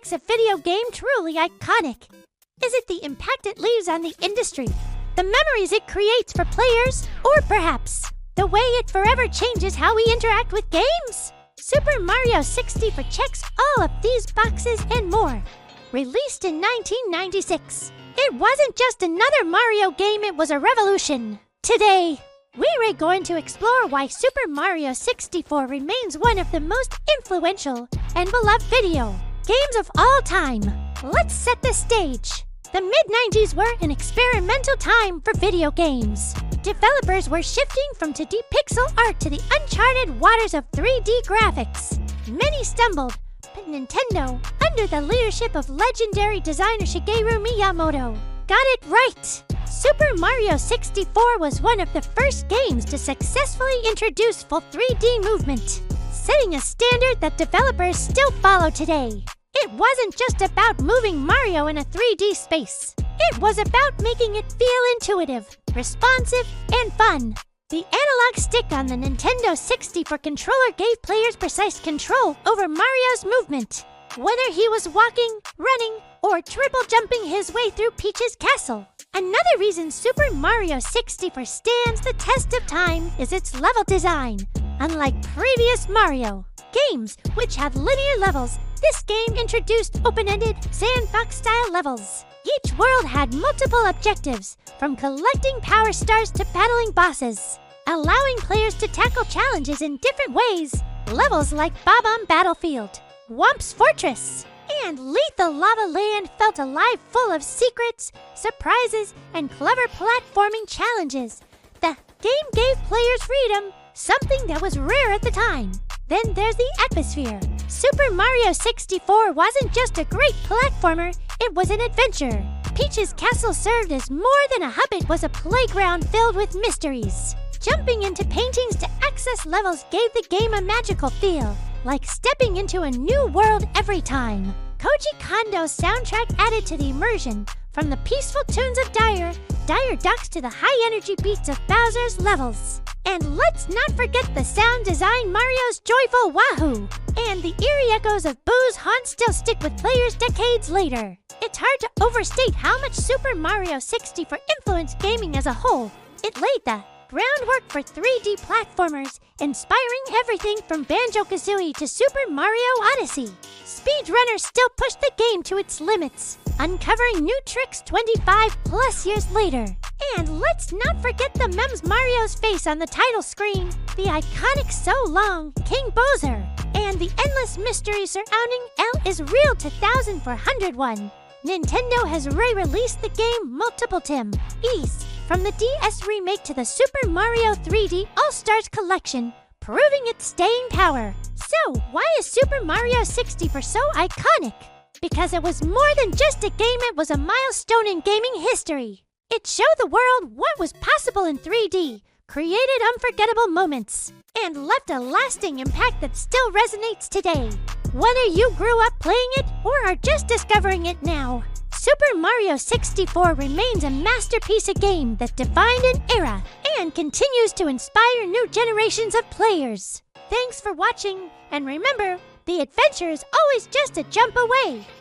makes a video game truly iconic? Is it the impact it leaves on the industry, the memories it creates for players, or perhaps the way it forever changes how we interact with games? Super Mario 64 checks all of these boxes and more. Released in 1996, it wasn't just another Mario game, it was a revolution. Today, we're going to explore why Super Mario 64 remains one of the most influential and beloved video games of all time. Let's set the stage. The mid-90s were an experimental time for video games. Developers were shifting from 2D pixel art to the uncharted waters of 3D graphics. Many stumbled, but Nintendo, under the leadership of legendary designer Shigeru Miyamoto, got it right. Super Mario 64 was one of the first games to successfully introduce full 3D movement, setting a standard that developers still follow today. It wasn't just about moving Mario in a 3D space. It was about making it feel intuitive, responsive, and fun. The analog stick on the Nintendo 64 controller gave players precise control over Mario's movement, whether he was walking, running, or triple jumping his way through Peach's castle. Another reason Super Mario 64 stands the test of time is its level design. Unlike previous Mario games, which had linear levels, this game introduced open-ended, sandbox-style levels. Each world had multiple objectives, from collecting power stars to battling bosses, allowing players to tackle challenges in different ways. Levels like Bob-omb Battlefield, Whomp's Fortress, and Lethal Lava Land felt alive, full of secrets, surprises, and clever platforming challenges. The game gave players freedom, something that was rare at the time. Then there's the atmosphere. Super Mario 64 wasn't just a great platformer, it was an adventure. Peach's castle served as more than a hub, it was a playground filled with mysteries. Jumping into paintings to access levels gave the game a magical feel, like stepping into a new world every time. Koji Kondo's soundtrack added to the immersion, from the peaceful tunes of Dire Ducks to the high-energy beats of Bowser's levels. And let's not forget the sound design. Mario's joyful wahoo and the eerie echoes of Boo's haunt still stick with players decades later. It's hard to overstate how much Super Mario 64 influenced gaming as a whole. It laid the groundwork for 3D platformers, inspiring everything from Banjo-Kazooie to Super Mario Odyssey. Speedrunners still push the game to its limits, uncovering new tricks 25 plus years later. And let's not forget the memes Mario's face on the title screen, the iconic So Long, King Bowser, and the endless mystery surrounding L is real to 1401. Nintendo has re-released the game multiple times, from the DS remake to the Super Mario 3D All-Stars Collection, proving its staying power. So, why is Super Mario 64 so iconic? Because it was more than just a game, it was a milestone in gaming history. It showed the world what was possible in 3D, created unforgettable moments, and left a lasting impact that still resonates today. Whether you grew up playing it or are just discovering it now, Super Mario 64 remains a masterpiece, a game that defined an era and continues to inspire new generations of players. Thanks for watching, and remember, the adventure is always just a jump away.